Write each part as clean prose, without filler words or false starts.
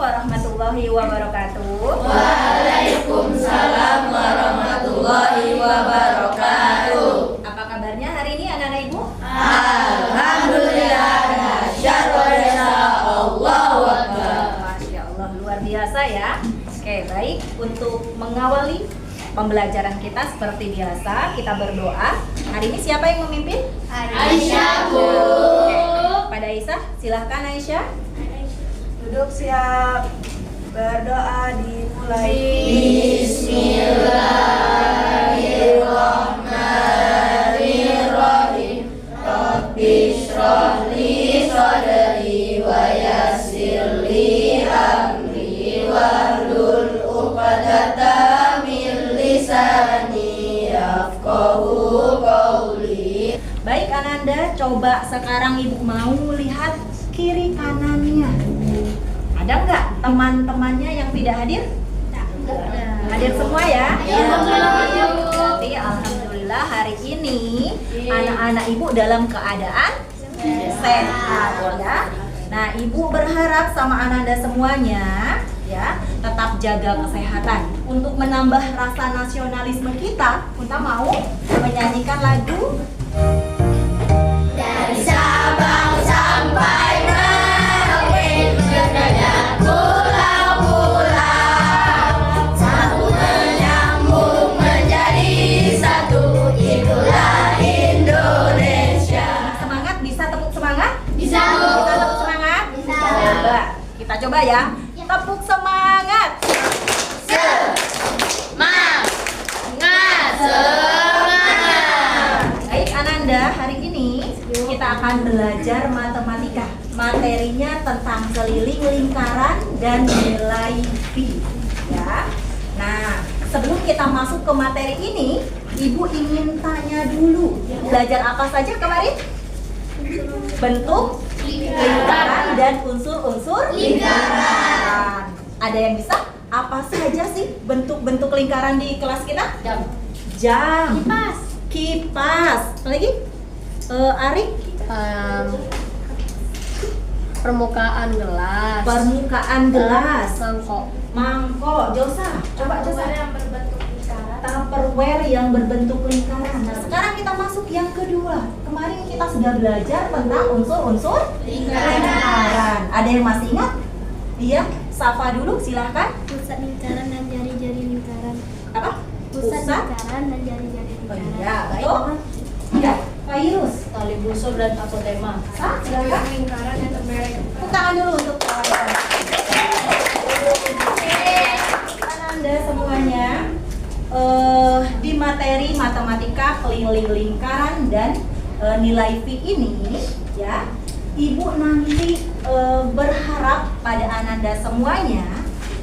warahmatullahi wabarakatuh. Waalaikumsalam warahmatullahi wabarakatuh. Apa kabarnya hari ini anak-anak ibu? Alhamdulillah, dahsyat wa dahsyat, Allahu Akbar. Masya Allah, luar biasa ya. Oke, baik. Untuk mengawali pembelajaran kita seperti biasa, kita berdoa. Hari ini siapa yang memimpin? Aisyah, Bu. Oke, pada Aisyah, silahkan Aisyah. Duduk siap, berdoa dimulai. Bismillahirrahmanirrahim. Rabbi shrah li sadri wa yassir li amri wahlul 'uqdatam min lisani yafqahu qawli. Baik Ananda, coba sekarang ibu mau lihat kiri kanannya. Ada nggak teman-temannya yang tidak hadir? Hadir semua ya? Berarti alhamdulillah hari ini anak-anak ibu dalam keadaan sehat ya. Nah, ibu berharap sama Ananda semuanya ya tetap jaga kesehatan. Untuk menambah rasa nasionalisme kita mau menyanyikan lagu Dari Sabang sampai Merauke, berdaya pulau-pulau, satu menyambung menjadi satu, itulah Indonesia. semangat. Bisa tepuk semangat? Bisa, Bu. Bisa tepuk semangat? Bisa. Coba, kita coba ya. Tepuk semangat. Semangat, semangat. Baik Ananda, hari ini kita akan belajar matematika. Materinya tentang keliling lingkaran dan nilai pi. Ya. Nah, sebelum kita masuk ke materi ini, Ibu ingin tanya dulu. Belajar apa saja kemarin? Bentuk lingkaran dan unsur-unsur lingkaran. Ada yang bisa? Apa saja sih bentuk-bentuk lingkaran di kelas kita? Jam. Kipas. Apa lagi? Arik? Permukaan gelas, Permukaan gelas. mangkok, Mangkok. Josa. Coba Josa. Tupperware yang berbentuk lingkaran. Nah, sekarang kita masuk yang kedua. Kemarin kita sudah belajar tentang unsur-unsur lingkaran. Ada yang masih ingat? Iya. Safa dulu, silahkan. Pusat lingkaran dan jari-jari lingkaran. Apa? Pusat lingkaran dan jari-jari Oh lingkaran. iya, betul. Iya. Virus. tali busur dan apotema. Silakan. Lingkaran yang terberes. Tepuk tangan dulu untuk kawan-kawan. Ananda semuanya, di materi matematika keliling lingkaran dan nilai pi ini, ya, Ibu nanti berharap pada Ananda semuanya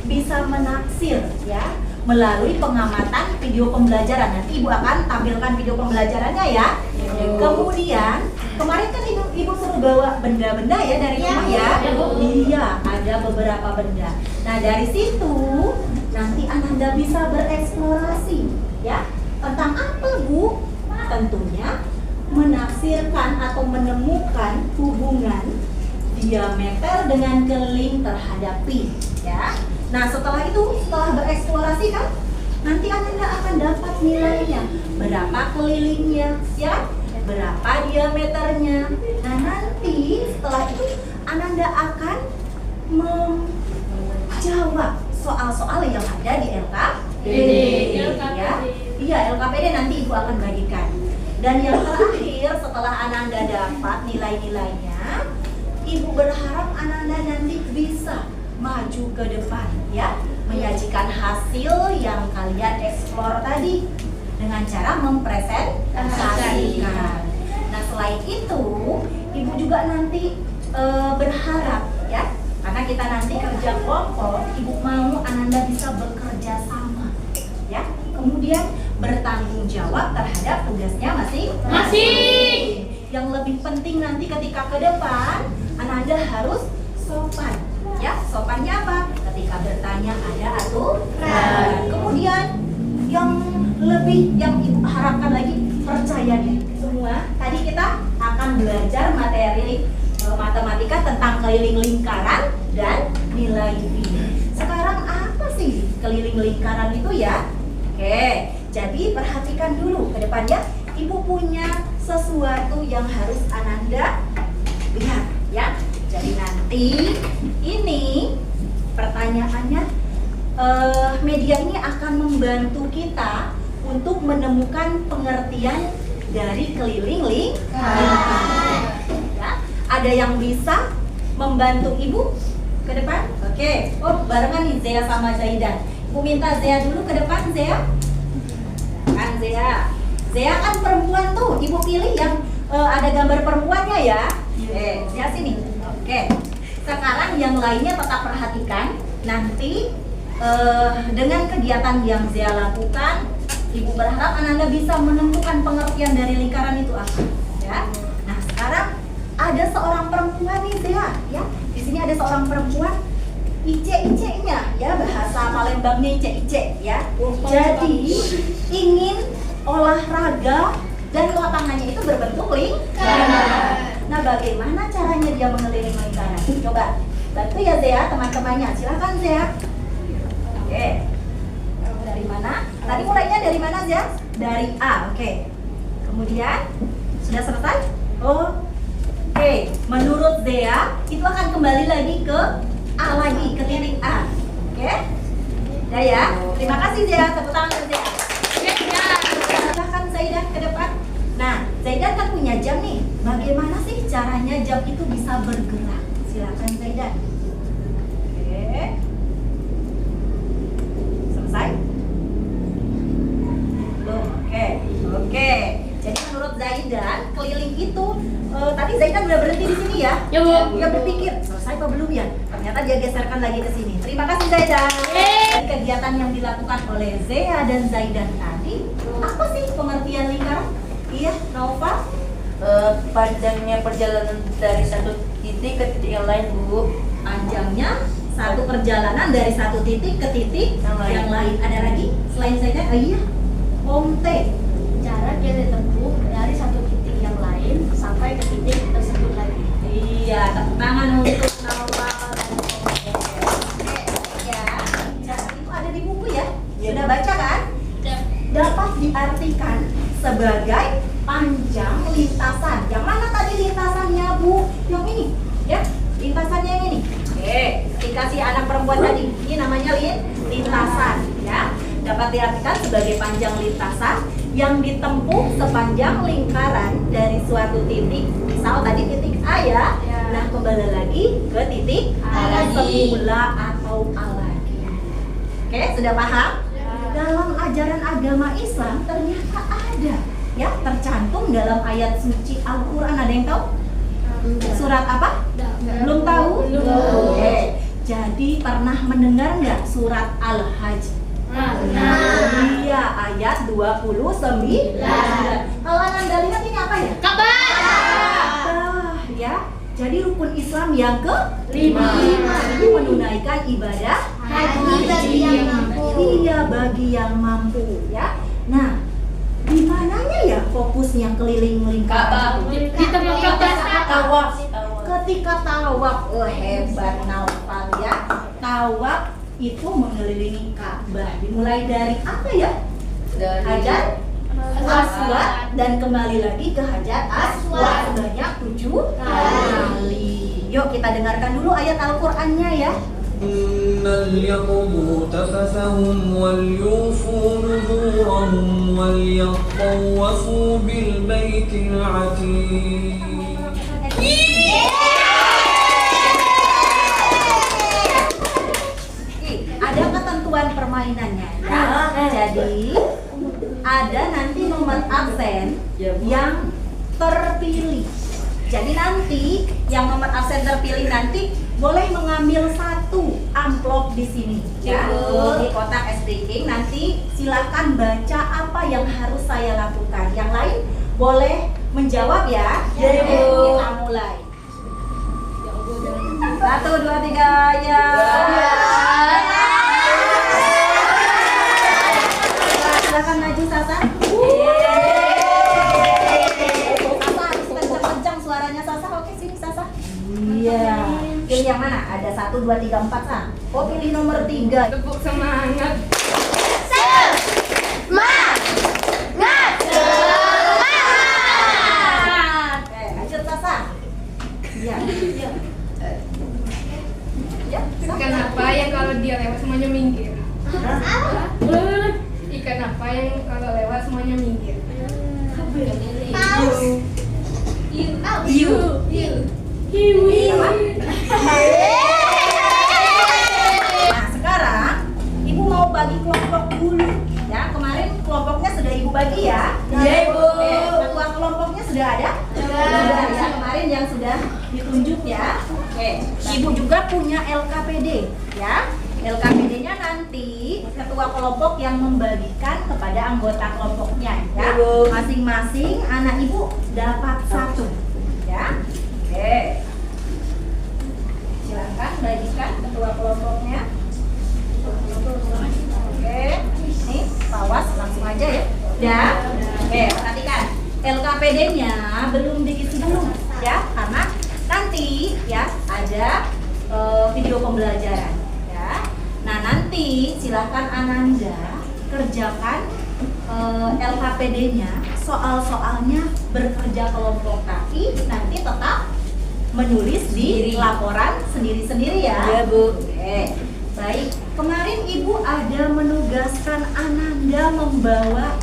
bisa menaksir, ya, melalui pengamatan video pembelajaran. Nanti Ibu akan tampilkan video pembelajarannya ya. Kemudian kemarin kan ibu suruh bawa benda-benda ya dari rumah ya. Iya, ada beberapa benda. Nah, dari situ nanti Ananda bisa bereksplorasi ya. Tentang apa, Bu? Tentunya menafsirkan atau menemukan hubungan diameter dengan keliling terhadap pi ya. Nah, setelah bereksplorasi kan, nanti Ananda akan dapat nilainya. Berapa kelilingnya, ya? Berapa diameternya. Nah, nanti setelah itu Ananda akan menjawab soal-soal yang ada di LKPD. Ya. Iya, LKPD nanti Ibu akan bagikan. Dan yang terakhir, setelah Ananda dapat nilai-nilainya, Ibu berharap Ananda nanti bisa maju ke depan ya, menyajikan hasil yang kalian eksplor tadi dengan cara mempresentasikan. Nah, selain itu Ibu juga nanti berharap ya, karena kita nanti kerja kelompok, Ibu mau Ananda bisa bekerja sama ya, kemudian bertanggung jawab terhadap tugasnya masing-masing. Yang lebih penting nanti ketika ke depan Ananda harus sopan. Ya, sopannya apa? Ketika bertanya ada aturan. Kemudian yang Ibu harapkan lagi, percaya diri semua. Tadi kita akan belajar materi matematika tentang keliling lingkaran dan nilai pi. keliling lingkaran itu ya. Oke, jadi perhatikan dulu ke depannya. Ibu punya sesuatu yang harus Ananda lihat ya. Jadi nanti ini pertanyaannya, media ini akan membantu kita untuk menemukan pengertian dari keliling lingkaran. Ya, ada yang bisa membantu ibu ke depan? Oke. Oh, barengan nih Zea sama Zaidan. Ibu minta Zea dulu ke depan, Zea. Kan Zea. Zea kan perempuan tuh. Ibu pilih yang ada gambar perempuannya ya. Oke, Zea sini. Oke. Sekarang yang lainnya tetap perhatikan. Nanti dengan kegiatan yang Zea lakukan, Ibu berharap Ananda bisa menemukan pengertian dari lingkaran itu apa. Ya. Nah, sekarang ada seorang perempuan nih Zea, ya. Di sini ada seorang perempuan, ice-ice-nya, ya, bahasa Palembangnya ice-ice, ya. Jadi ingin olahraga dan lapangannya itu berbentuk lingkaran. Nah, bagaimana caranya dia mengelilingi lingkaran? Coba bantu ya Zea, teman-temannya. Silakan Zea. Oke. Dari mana? Tadi mulainya dari mana Zea? Dari A. Oke. Kemudian sudah selesai? Oh. Oke, menurut Zea itu akan kembali lagi ke A lagi, ke titik A. Oke? Ya. Terima kasih Zea, tepuk tangan untuk Zea. Silakan Zaidan ke depan. Nah, Zaidan kan punya jam nih. Bagaimana sih caranya jam itu bisa bergerak? Silakan Zaidan. Oke. Selesai? Belum. Oke. Jadi menurut Zaidan, keliling itu tadi Zaidan udah berhenti di sini ya? Ya, Bu. Dia berpikir, selesai apa belum ya? Ternyata dia geserkan lagi ke sini. Terima kasih Zaidan. Dari kegiatan yang dilakukan oleh Zea dan Zaidan tadi, apa sih pengertian lingkaran? Iya, Nova. Panjangnya perjalanan dari satu titik ke titik yang lain, Bu. Panjangnya satu perjalanan dari satu titik ke titik yang lain. Ada lagi selain Zaidan? Iya, Om T. Jarak yang ditempuh dari satu titik yang lain sampai ke titik tersebut lagi. Iya, tepuk tangan untuk Nova dan Om T. Ya, jarak itu ada di buku ya. Sudah baca kan? Dapat diartikan sebagai panjang lintasan. Yang mana tadi lintasannya Bu? Yang ini, ya? Lintasannya yang ini. Oke, ketika si anak perempuan tadi, ini namanya lintasan, ya. Dapat diartikan sebagai panjang lintasan yang ditempuh sepanjang lingkaran dari suatu titik. Misal tadi titik A ya. Nah, kembali lagi ke titik semula atau A lagi. Oke, sudah paham? Dalam ajaran agama Islam ternyata ada ya, tercantum dalam ayat suci Al-Quran. Ada yang tahu? Surat apa? Belum tahu? Oke. Jadi pernah mendengar nggak surat Al-Hajj? Iya, ayat 29. Kalau Anda lihat ini apa ya? Ka'bah. Ya. Jadi rukun Islam yang ke-5 itu menunaikan ibadah Haji bagi yang mampu. Iya, bagi yang mampu ya. Nah, di mananya ya fokusnya keliling lingkaran? Kita mau Tawaf. Ketika tawaf, hebat Naufal ya. Tawaf itu mengelilingi Ka'bah. Dimulai dari apa ya? Dari Hajar Aswad dan kembali lagi ke Hajar Aswad sebanyak 7 kali. Yuk kita dengarkan dulu ayat Al-Qur'annya ya. ليقضوا تفثهم وليوفوا نذورهم وليطوفوا بالبيت العتيق. Ada ketentuan permainannya ya. Jadi ada nanti nomor absen yang terpilih. Jadi nanti yang nomor absen terpilih nanti boleh mengambil satu amplop di sini ya, di kotak SDK. Nanti silakan baca apa yang harus saya lakukan. Yang lain boleh menjawab ya. Jadi kita mulai. 1, 2, 3 ya. Silakan maju Sasa. Sasa harus kencang-kencang suaranya Sasa. Oke sini Sasa. Iya. Pilih yang mana? Ada 1, 2, 3, 4 Sa. Oh, pilih nomor 3. Tepuk semangat. Lanjut Sasa. Ya. Ya. Ikan apa yang kalau dia lewat semuanya minggir? Ikan apa yang kalau lewat semuanya minggir? Paus. Hiu. Nah, sekarang Ibu mau bagi kelompok dulu. Ya, kemarin kelompoknya sudah Ibu bagi ya. Iya, Ibu. Ketua kelompoknya sudah ada? Sudah ya, kemarin yang sudah ditunjuk ya. Oke, Ibu juga punya LKPD ya. LKPD-nya nanti ketua kelompok yang membagikan kepada anggota kelompoknya ya. Ibu. Masing-masing anak Ibu dapat 1 ya. Oke. Silakan bagikan ketua kelompoknya. Oke. Nih, Pawas langsung aja ya. Ya. Oke, perhatikan. LKPD-nya belum diisi dulu ya, karena nanti ya ada video pembelajaran ya. Nah, nanti silakan Ananda kerjakan LKPD-nya, soal-soalnya berkerja kelompok, tapi nanti tetap menulis di laporan sendiri-sendiri ya. Iya, Bu. Oke, baik. Kemarin Ibu ada menugaskan Ananda membawa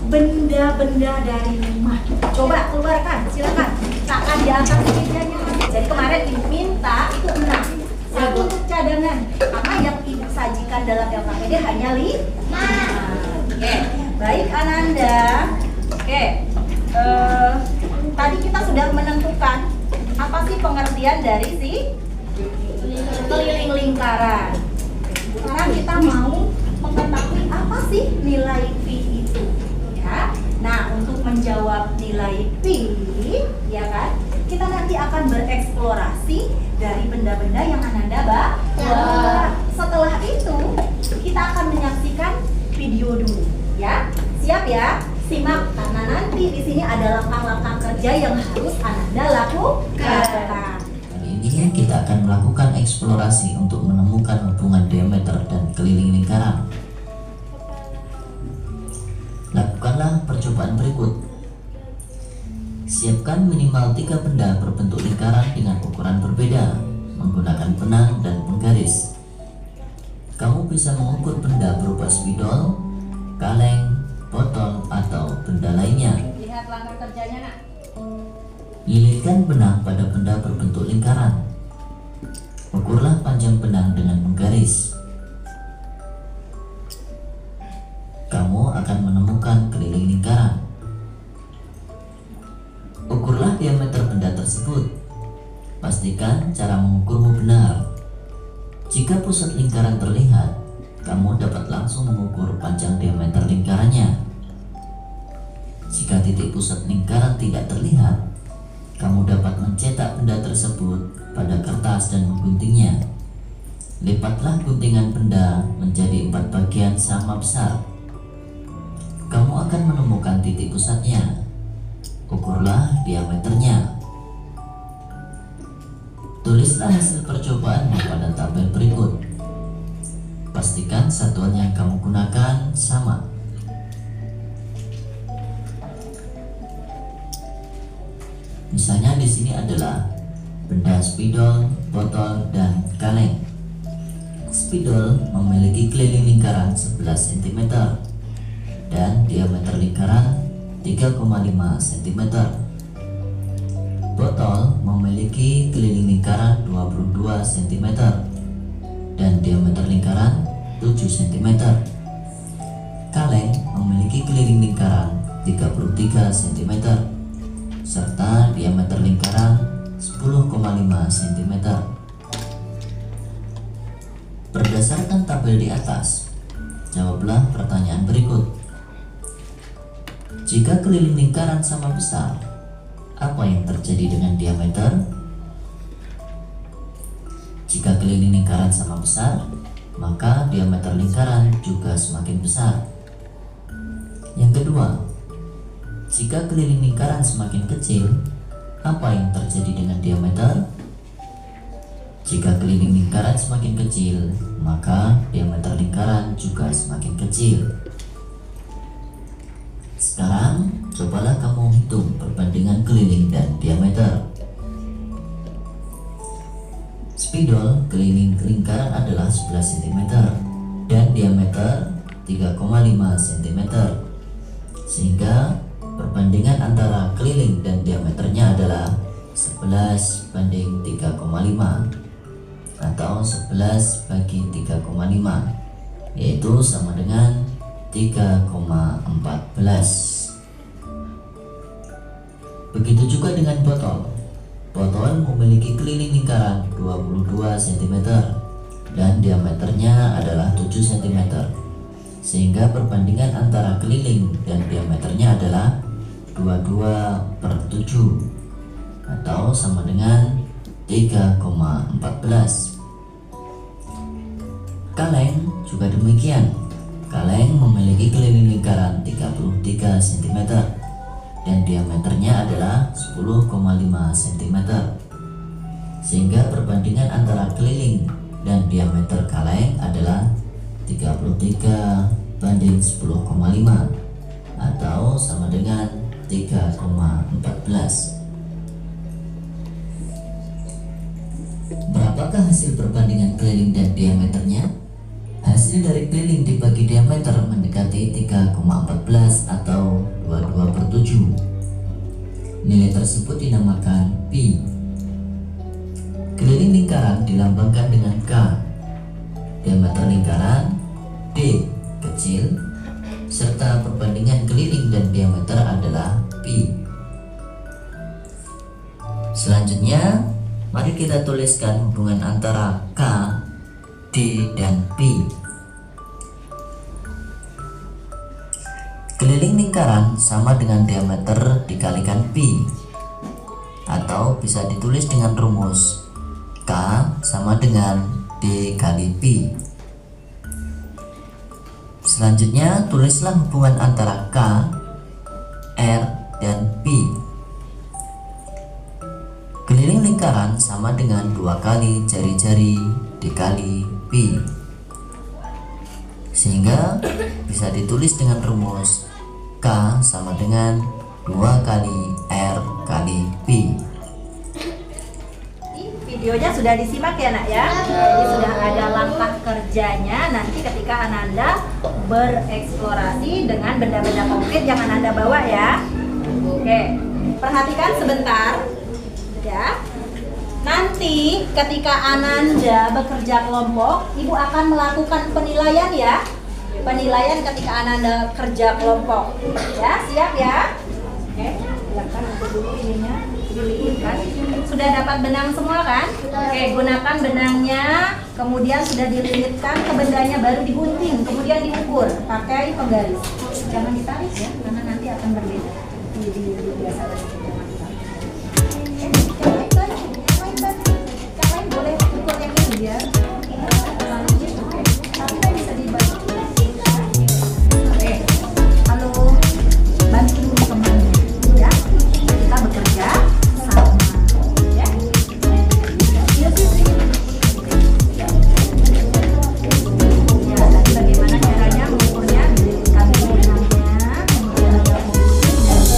benda-benda dari rumah. Coba keluarkan, silakan. Letakkan di atas mejanya. Jadi kemarin Ibu minta itu 6. Satu untuk cadangan, karena yang Ibu sajikan dalam LKPD hanya 5. Oke, baik Ananda. Oke, tadi kita sudah menentukan apa sih pengertian dari si keliling lingkaran. Sekarang kita mau mengetahui apa sih nilai P itu, ya. Nah, untuk menjawab nilai P, ya kan, kita nanti akan bereksplorasi dari benda-benda yang Ananda bawa. Setelah itu, kita akan menyaksikan video dulu, ya. Siap ya? Simak, karena nanti di sini ada langkah-langkah kerja yang harus Ananda lakukan. Kali ini kita akan melakukan eksplorasi untuk menemukan hubungan diameter dan keliling lingkaran. Lakukanlah percobaan berikut. Siapkan minimal 3 benda berbentuk lingkaran dengan ukuran berbeda menggunakan benang dan penggaris. Kamu bisa mengukur benda berupa spidol, kaleng, botol, atau benda lainnya. Lihat langkah kerjanya, Nak. Lilitkan benang pada benda berbentuk lingkaran. Ukurlah panjang benang dengan penggaris. Kamu akan menemukan keliling lingkaran. Ukurlah diameter benda tersebut. Pastikan cara mengukurmu benar. Jika pusat lingkaran terlihat, kamu dapat langsung mengukur panjang diameter lingkarannya. Jika titik pusat lingkaran tidak terlihat, kamu dapat mencetak benda tersebut pada kertas dan mengguntingnya. Lipatlah guntingan benda menjadi 4 bagian sama besar. Kamu akan menemukan titik pusatnya. Ukurlah diameternya. Tulislah hasil percobaanmu pada tabel berikut. Pastikan satuan yang kamu gunakan sama. Misalnya di sini adalah benda spidol, botol, dan kaleng. Spidol memiliki keliling lingkaran 11 cm dan diameter lingkaran 3,5 cm. Botol memiliki keliling lingkaran 22 cm dan diameter lingkaran 7 cm. Kaleng memiliki keliling lingkaran 33 cm serta diameter lingkaran 10,5 cm. Berdasarkan tabel di atas, jawablah pertanyaan berikut. Jika keliling lingkaran sama besar, apa yang terjadi dengan diameter? Jika keliling lingkaran sama besar, maka diameter lingkaran juga semakin besar. Yang kedua, jika keliling lingkaran semakin kecil, apa yang terjadi dengan diameter? Jika keliling lingkaran semakin kecil, maka diameter lingkaran juga semakin kecil. Sekarang, cobalah kamu hitung perbandingan keliling dan diameter. Spidol keliling lingkaran adalah 11 cm dan diameter 3,5 cm. Sehingga perbandingan antara keliling dan diameternya adalah 11 banding 3,5 atau 11 bagi 3,5, yaitu sama dengan 3,14. Begitu juga dengan botol. Botol memiliki keliling lingkaran 22 cm dan diameternya adalah 7 cm. Sehingga perbandingan antara keliling dan diameternya adalah 22/7 atau sama dengan 3,14. Kaleng juga demikian. Kaleng memiliki keliling lingkaran 33 cm dan diameternya adalah 10,5 cm. Sehingga perbandingan antara keliling dan diameter kaleng adalah 33 banding 10,5 atau sama dengan 3,14. Berapakah hasil perbandingan keliling dan diameternya? Hasil dari keliling dibagi diameter mendekati 3,14 atau 22/7. Nilai tersebut dinamakan pi. Keliling lingkaran dilambangkan dengan K. Diameter lingkaran D kecil, serta perbandingan keliling dan diameter adalah pi. Selanjutnya, mari kita tuliskan hubungan antara K, D, dan Pi. Keliling lingkaran sama dengan diameter dikalikan Pi, atau bisa ditulis dengan rumus K sama dengan D kali Pi. Selanjutnya, tulislah hubungan antara K, R, dan Pi. Keliling lingkaran sama dengan 2 kali jari-jari dikali pi, sehingga bisa ditulis dengan rumus K sama dengan 2 kali R kali pi. Videonya sudah disimak ya nak ya. Jadi sudah ada langkah kerjanya. Nanti ketika Ananda bereksplorasi dengan benda-benda konkret yang Ananda bawa ya. Oke, perhatikan sebentar ya. Nanti ketika Ananda bekerja kelompok, Ibu akan melakukan penilaian ya. Penilaian ketika Ananda kerja kelompok. Ya, siap ya? Oke, silakan aku dulu ininya dilihatkan. Sudah dapat benang semua kan? Oke, gunakan benangnya. Kemudian sudah dililitkan ke bendanya, baru digunting, kemudian diukur pakai penggaris. Jangan ditarik ya, karena nanti akan berbeda. Biasa boleh ukur yang ini ya. Tapi kan bisa dibantu. Oke, halo, bantu dulu temannya ya. Kita bekerja sama ya. Ya, tadi bagaimana caranya mengukurnya? Dililitkan benangnya, kemudian ada pembuluh.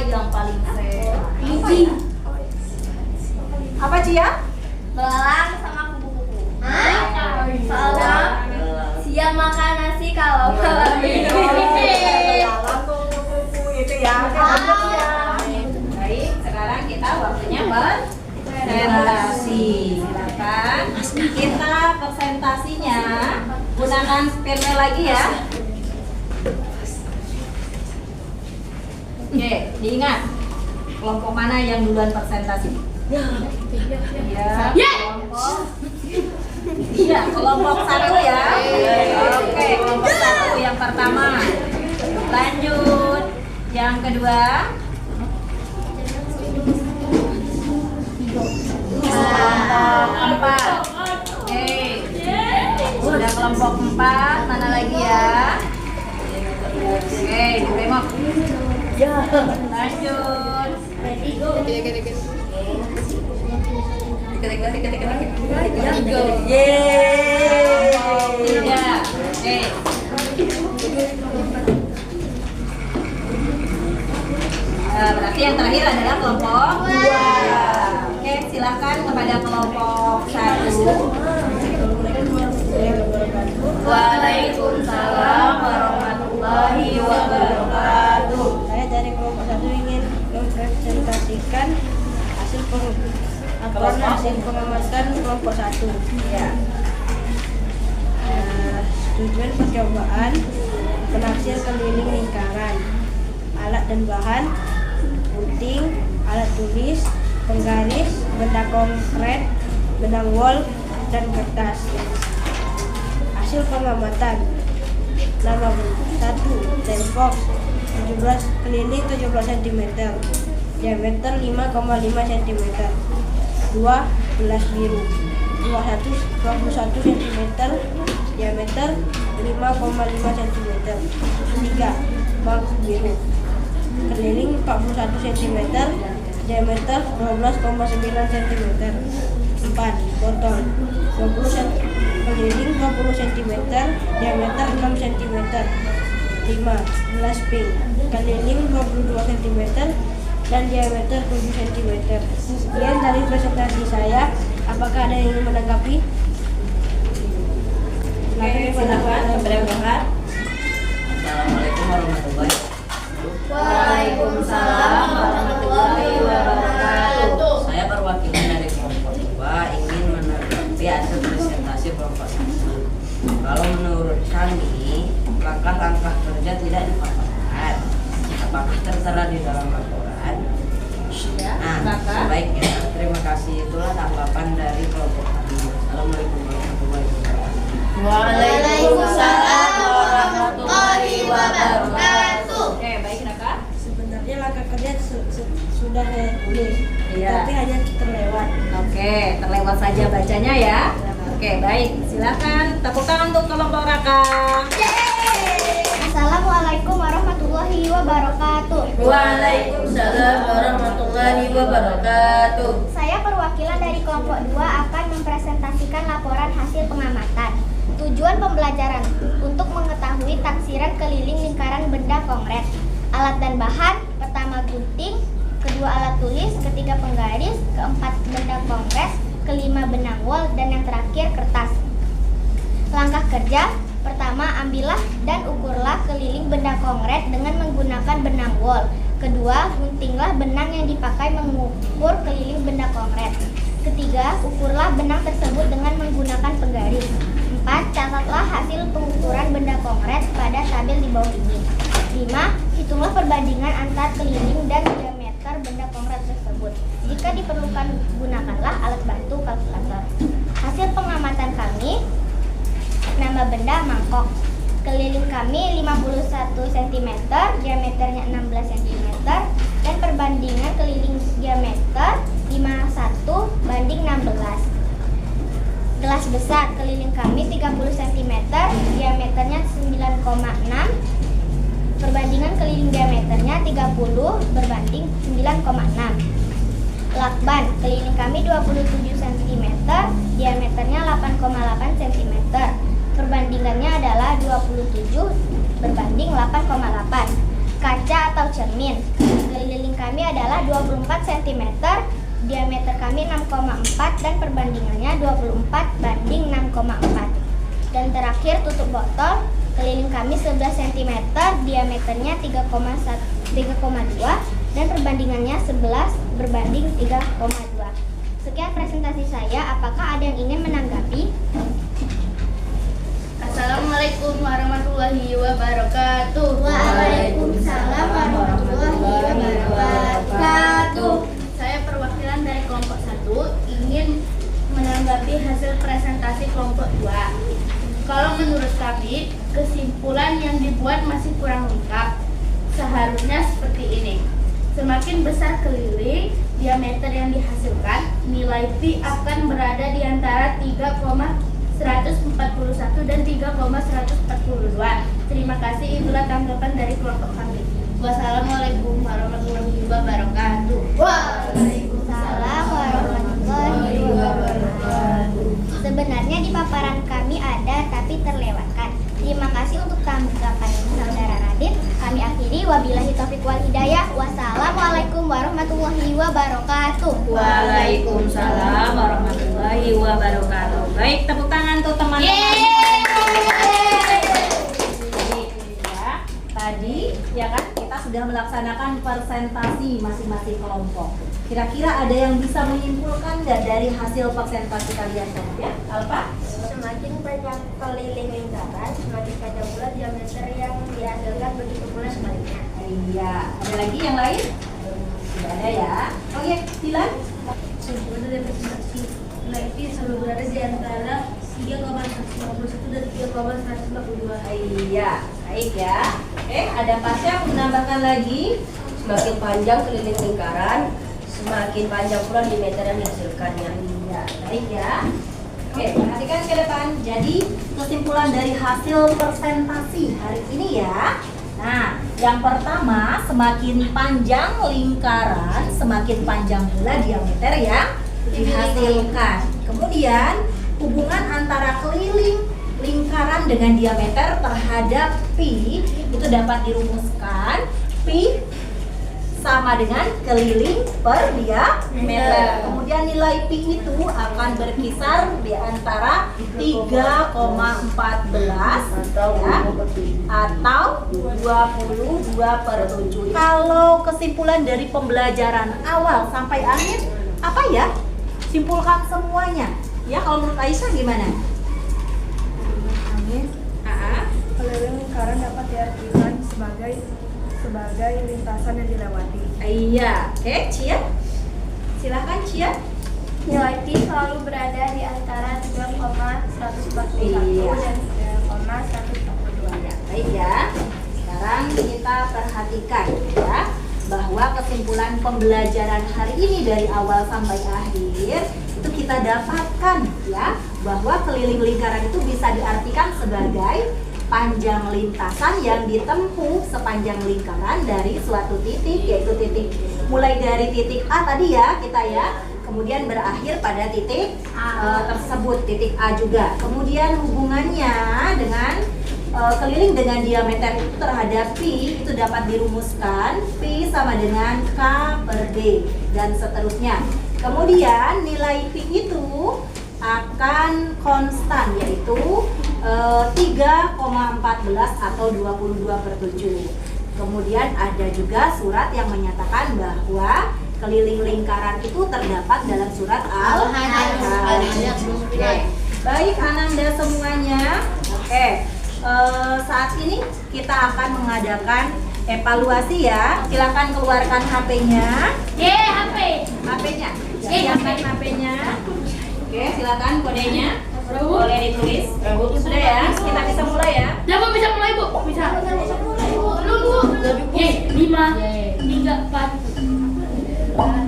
yang paling sehat? Apa Cia? Belalang sama kupu-kupu. Soalnya siang makan nasi kalau malam minum. Belalang kupu-kupu itu ya. Baik, sekarang kita waktunya presentasi. Silakan kita presentasinya gunakan spellnya lagi ya. Oke, diingat kelompok mana yang duluan presentasi? Iya, kelompok satu ya. Oke, kelompok satu yang pertama. Lanjut, yang kedua. Kelompok empat. Oke, sudah kelompok empat. Mana lagi ya? Oke, ditengok. Lanjut. Yeay. Tiga. Oke. Berarti yang terakhir adalah kelompok dua. Oke, silakan kepada kelompok satu. Waalaikumsalam warahmatullahi wabarakatuh. Saya dari kelompok 1 ingin mempresentasikan hasil pengamatan kelompok 1. Ya. Tujuan percobaan penaksir keliling lingkaran, alat dan bahan, gunting, alat tulis, penggaris, benda konkret, benang wol, dan kertas. Hasil pengamatan: nama 1 tenbox 17 keliling 17 cm, diameter 5,5 cm. 2 gelas biru 21 cm, diameter 5,5 cm. 3 mug biru keliling 41 cm, diameter 12,9 cm. 4 botol 20 cm keliling 20 cm, diameter 6 cm. 5 gelas pink keliling 22 cm dan diameter 7 cm. Sekian dari presentasi saya. Apakah ada yang ingin menanggapi? Oke, silakan kepada Bapak. Assalamualaikum warahmatullahi wabarakatuh. Waalaikumsalam warahmatullahi wabarakatuh. Saya perwakilan dari kelompok 2 ingin menanggapi hasil presentasi kelompok 1. Kalau menurut kami, langkah-langkah kerja tidak dipaparkan. Apakah tertera di dalam laporan? Nah, sebaiknya terima kasih, itulah tanggapan dari kelompok kami. Assalamualaikum warahmatullahi wabarakatuh. Waalaikumsalam warahmatullahi wabarakatuh. Oke, baik Raka. Sebenarnya langkah kerja sudah saya tulis, Iya. tapi hanya terlewat. Oke, terlewat saja bacanya ya. Oke, baik. Silakan tepuk tangan untuk kelompok Raka. Assalamualaikum warahmatullahi wabarakatuh. Waalaikumsalam warahmatullahi wabarakatuh. Saya perwakilan dari kelompok 2 akan mempresentasikan laporan hasil pengamatan. Tujuan pembelajaran untuk mengetahui taksiran keliling lingkaran benda konkret. Alat dan bahan: pertama gunting, kedua alat tulis, ketiga penggaris, keempat benda konkret, kelima benang wol, dan yang terakhir kertas. Langkah kerja: pertama, ambillah dan ukurlah keliling benda konkret dengan menggunakan benang wol. Kedua, guntinglah benang yang dipakai mengukur keliling benda konkret. Ketiga, ukurlah benang tersebut dengan menggunakan penggaris. 4. Catatlah hasil pengukuran benda konkret pada tabel di bawah ini. 5. Hitunglah perbandingan antar keliling dan diameter benda konkret tersebut. Jika diperlukan, gunakanlah alat bantu kalkulator. Hasil pengamatan kami: nama benda mangkok, keliling kami 51 cm, diameternya 16 cm, dan perbandingan keliling diameter 51 banding 16. Gelas besar, keliling kami 30 cm, diameternya 9,6, perbandingan keliling diameternya 30 berbanding 9,6. Lakban, keliling kami 27 cm, diameternya 8,8 cm. Perbandingannya adalah 27 berbanding 8,8. Kaca atau cermin, keliling kami adalah 24 cm, diameter kami 6,4 dan perbandingannya 24:6,4. Dan terakhir tutup botol, keliling kami 11 cm, diameternya 3,2 dan perbandingannya 11:3,2. Sekian presentasi saya, apakah ada yang ingin menanggapi? Assalamualaikum warahmatullahi wabarakatuh. Waalaikumsalam warahmatullahi wabarakatuh. Saya perwakilan dari kelompok 1 ingin menanggapi hasil presentasi kelompok 2. Kalau menurut kami, kesimpulan yang dibuat masih kurang lengkap. Seharusnya seperti ini. Semakin besar keliling, diameter yang dihasilkan, nilai Pi akan berada di antara 3,141 dan 3,142. Terima kasih, itulah tanggapan dari kelompok kami. Wassalamualaikum warahmatullahi wabarakatuh. Waalaikumsalam warahmatullahi wabarakatuh. Sebenarnya di paparan kami ada tapi terlewatkan. Terima kasih untuk tanggapan saudara Radit. Kami akhiri, wabillahi taufiq wal hidayah. Wassalamualaikum warahmatullahi wabarakatuh. Waalaikumsalam warahmatullahi wabarakatuh. Baik, tepuk tangan tuh teman-teman. Tadi ya kan kita sudah melaksanakan presentasi masing-masing kelompok. Kira-kira ada yang bisa menyimpulkan nggak dari hasil presentasi kalian semua ya? Alfa? Semakin panjang keliling lingkaran, semakin panjang pula diameter yang dihasilkan, begitu pula sebaliknya. Iya. Ada lagi yang lain? Tidak ada ya. Oke, Dilan? Kesimpulan dari presentasi nilai Pi selalu berada di antara 3,151 dan 3,142. Iya, baik ya. Oke, ada Pasya menambahkan lagi. Semakin panjang keliling lingkaran, semakin panjang pula diameter yang dihasilkannya. Iya, baik ya. Oke, perhatikan ke depan. Jadi, kesimpulan dari hasil presentasi hari ini ya. Nah, yang pertama, semakin panjang lingkaran, semakin panjang pula diameter yang dihasilkan. Kemudian, hubungan antara keliling lingkaran dengan diameter terhadap Pi itu dapat dirumuskan. Pi sama dengan keliling per diameter. Kemudian nilai Pi itu akan berkisar di antara 3,14 ya, atau 22/7. Kalau kesimpulan dari pembelajaran awal sampai akhir apa ya? Simpulkan semuanya. Ya, kalau menurut Aisyah gimana? Keliling lingkaran dapat diartikan sebagai lintasan yang dilewati. Iya, oke, Cia. Silahkan Cia. Nilai Pi selalu berada di antara 3,141 Iya. dan 3,142. Ya, baik ya. Sekarang kita perhatikan ya bahwa kesimpulan pembelajaran hari ini dari awal sampai akhir itu kita dapatkan ya bahwa keliling lingkaran itu bisa diartikan sebagai panjang lintasan yang ditempuh sepanjang lingkaran dari suatu titik, yaitu titik mulai dari titik A tadi ya kita ya, kemudian berakhir pada titik tersebut, titik A juga. Kemudian hubungannya dengan keliling dengan diameter itu terhadap Pi itu dapat dirumuskan Pi sama dengan K per D dan seterusnya. Kemudian nilai Pi itu akan konstan, yaitu 3,14 atau 22/7. Kemudian ada juga surat yang menyatakan bahwa keliling lingkaran itu terdapat dalam surat Al-Hadid. Baik Ananda semuanya. Oke, saat ini kita akan mengadakan evaluasi ya. Silakan keluarkan HP-nya. HP-nya. Siapkan HP-nya. Oke, silakan kodenya. Boleh ditulis. Sudah ya, kita bisa mulai ya. Siapa bisa mulai, Bu? Bisa. Belum, Bu. 5, 3, 4. 1.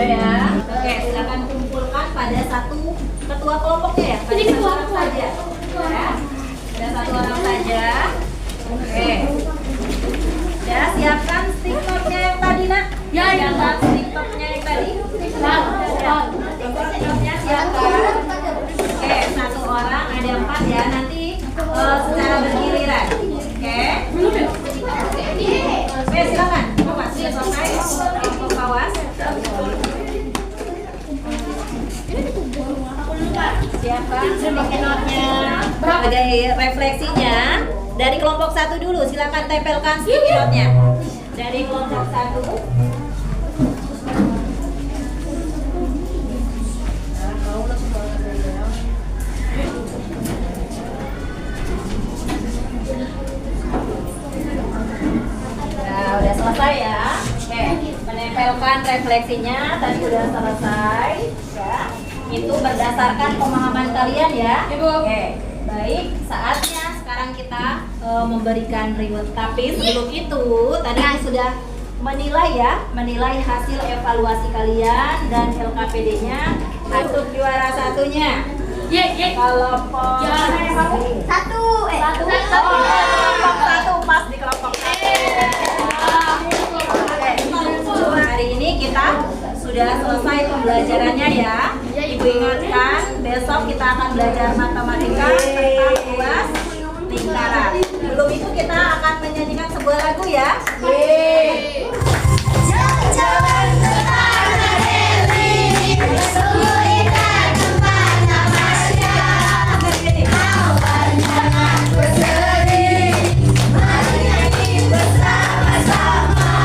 ya. Oke, silakan kumpulkan pada satu ketua kelompoknya ya. Pada satu orang saja. Ya. Pada satu orang saja. Oke. Ya, siapkan stick note-nya yang tadi, Nak. Ya, siapkan stick note-nya yang tadi. Stick note-nya siapkan. Oke, satu orang ada 4 ya. Nanti secara bergiliran. Oke. Oke, silakan. Bapak sudah selesai. Kelompok kawas. Siapkan stick note-nya. Sebagai refleksinya dari kelompok 1 dulu. Silakan tempelkan stick note-nya. Dari kelompok 1. Nah, udah selesai ya. Oke, menempelkan refleksinya tadi udah selesai ya. Itu berdasarkan pemahaman kalian ya. Oke, baik. Saatnya sekarang kita memberikan reward. Tapi sebelum itu tadi sudah menilai ya, menilai hasil evaluasi kalian dan LKPD-nya. Untuk juara satunya. Kelompok satu pas di kelompok hari ini kita sudah selesai pembelajarannya ya. Ibu ingatkan besok kita akan belajar matematika tentang luas lingkaran. Sebelum itu kita akan menyanyikan sebuah lagu ya. Jalan ke tanah heli, sulitkan tempat namasnya. Awan jangan bersedih, mari nyanyi bersama-sama.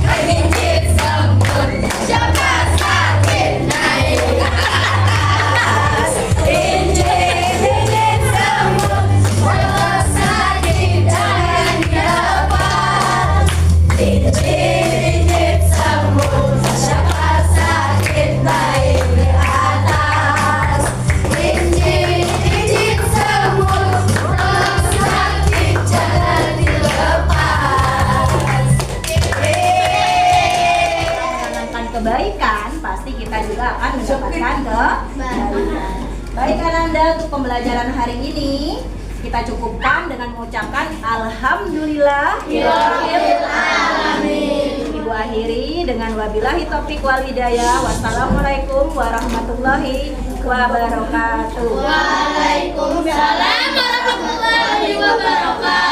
Kelinci semut, siapa sakit naik ke atas. Injil semut, siapa sakit jangan dilepas. Injil semut, siapa sakit naik ke atas. Injil semut, siapa sakit jangan dilepas. Menanamkan kebaikan, pasti kita juga akan mendapatkan kebaikan. Baik Ananda, untuk pembelajaran hari ini kita cukupkan dengan mengucapkan Alhamdulillah. Ibu akhiri dengan wabillahi taufiq wal hidayah. Wassalamualaikum warahmatullahi wabarakatuh. Waalaikumsalam warahmatullahi wabarakatuh.